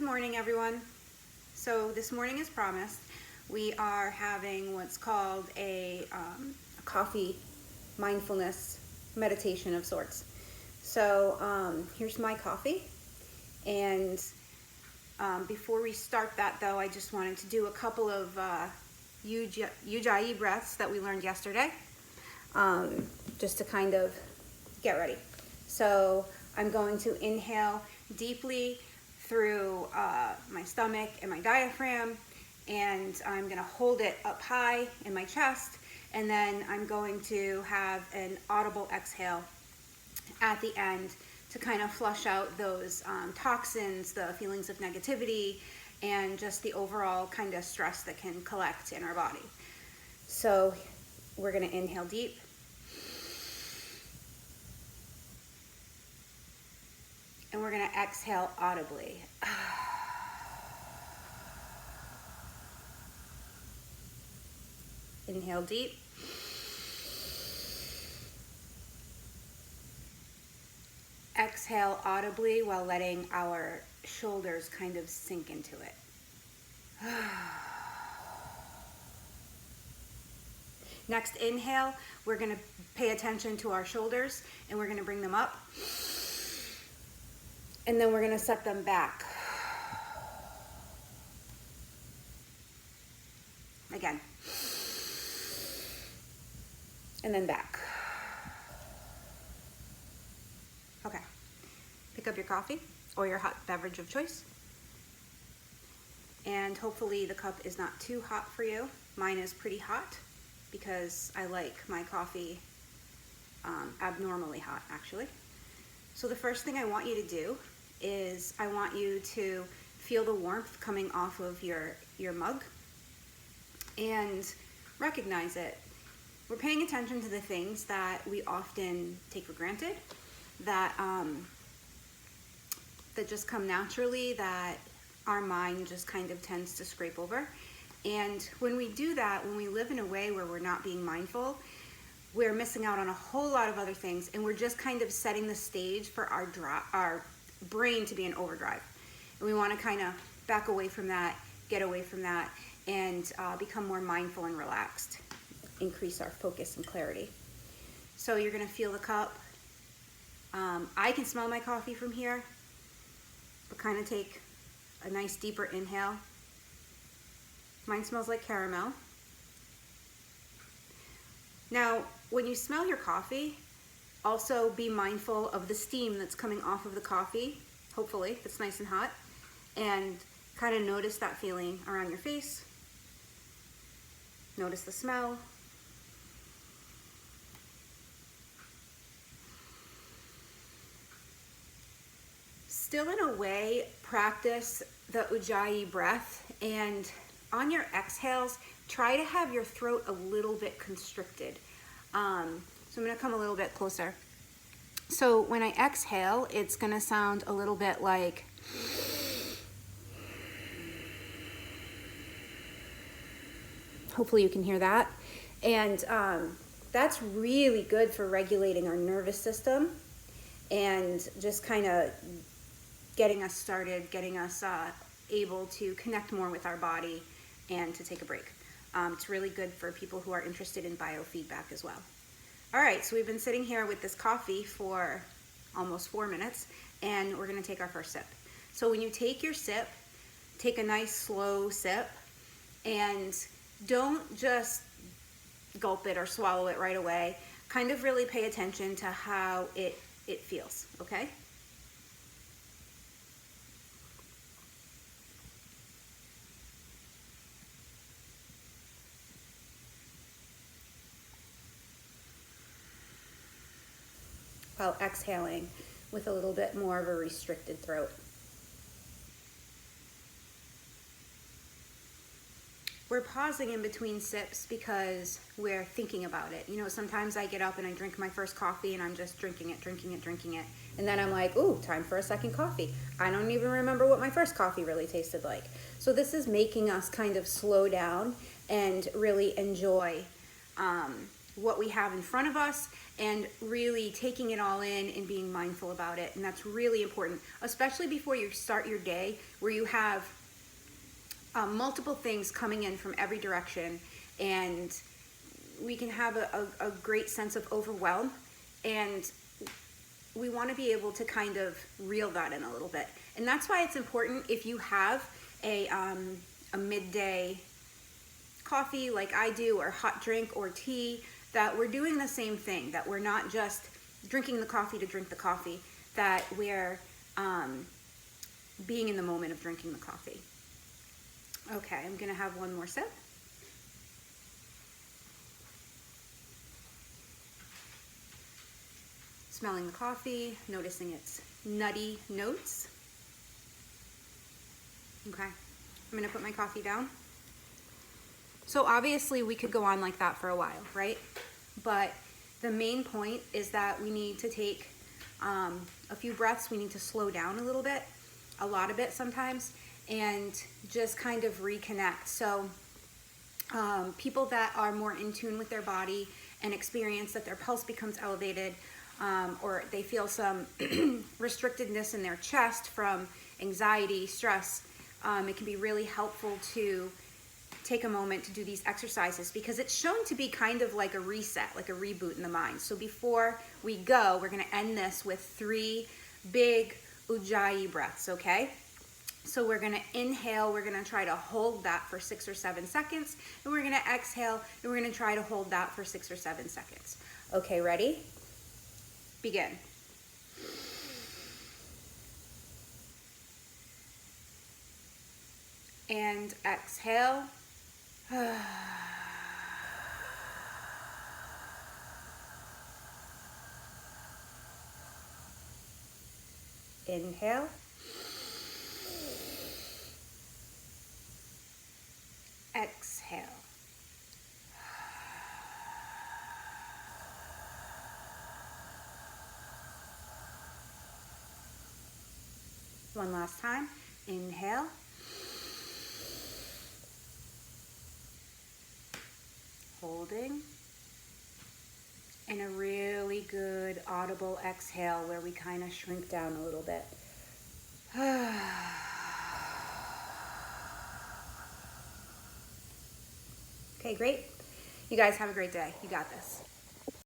Good morning, everyone. So this morning, as promised, we are having what's called a coffee mindfulness meditation of sorts. So here's my coffee. And before we start that, though, I just wanted to do a couple of Ujjayi breaths that we learned yesterday, just to kind of get ready. So I'm going to inhale deeply through my stomach and my diaphragm, and I'm going to hold it up high in my chest, and then I'm going to have an audible exhale at the end to kind of flush out those toxins, the feelings of negativity, and just the overall kind of stress that can collect in our body. So we're going to inhale deep. And we're going to exhale audibly. Inhale deep. Exhale audibly while letting our shoulders kind of sink into it. Next inhale, we're going to pay attention to our shoulders and we're going to bring them up. And then we're going to set them back. Again. And then back. Okay. Pick up your coffee or your hot beverage of choice. And hopefully the cup is not too hot for you. Mine is pretty hot because I like my coffee abnormally hot, actually. So the first thing I want you to do is I want you to feel the warmth coming off of your mug and recognize it. We're paying attention to the things that we often take for granted, that just come naturally, that our mind just kind of tends to scrape over. And when we do that, when we live in a way where we're not being mindful, we're missing out on a whole lot of other things, and we're just kind of setting the stage for our brain to be in overdrive. And we want to kind of back away from that, get away from that, and become more mindful and relaxed, increase our focus and clarity. So you're going to feel the cup. I can smell my coffee from here, but kind of take a nice deeper inhale. Mine smells like caramel. Now, when you smell your coffee, also be mindful of the steam that's coming off of the coffee, hopefully, if it's nice and hot, and kind of notice that feeling around your face. Notice the smell. Still, in a way, practice the Ujjayi breath, and on your exhales, try to have your throat a little bit constricted. So I'm going to come a little bit closer. So when I exhale, it's going to sound a little bit like hopefully you can hear that. And that's really good for regulating our nervous system and just kind of getting us started, getting us able to connect more with our body and to take a break. It's really good for people who are interested in biofeedback as well. All right, so we've been sitting here with this coffee for almost 4 minutes, and we're gonna take our first sip. So when you take your sip, take a nice slow sip, and don't just gulp it or swallow it right away. Kind of really pay attention to how it feels, okay? While exhaling with a little bit more of a restricted throat. We're pausing in between sips because we're thinking about it. You know, sometimes I get up and I drink my first coffee and I'm just drinking it. And then I'm like, ooh, time for a second coffee. I don't even remember what my first coffee really tasted like. So this is making us kind of slow down and really enjoy what we have in front of us and really taking it all in and being mindful about it. And that's really important, especially before you start your day, where you have multiple things coming in from every direction, and we can have a great sense of overwhelm, and we want to be able to kind of reel that in a little bit. And that's why it's important, if you have a midday coffee like I do, or hot drink or tea, that we're doing the same thing, that we're not just drinking the coffee to drink the coffee, that we're being in the moment of drinking the coffee. Okay, I'm gonna have one more sip. Smelling the coffee, noticing its nutty notes. Okay, I'm gonna put my coffee down. So obviously we could go on like that for a while, right? But the main point is that we need to take a few breaths. We need to slow down a little bit, a lot of it sometimes, and just kind of reconnect. So people that are more in tune with their body and experience that their pulse becomes elevated, or they feel some restrictedness in their chest from anxiety, stress, it can be really helpful to take a moment to do these exercises, because it's shown to be kind of like a reset, like a reboot in the mind. So before we go, we're going to end this with 3 big ujjayi breaths, okay? So we're going to inhale, we're going to try to hold that for 6 or 7 seconds, and we're going to exhale, and we're going to try to hold that for 6 or 7 seconds. Okay, ready? Begin. And exhale. Inhale. Exhale. One last time. Inhale. Holding. And a really good audible exhale where we kind of shrink down a little bit. Okay, great. You guys have a great day. You got this.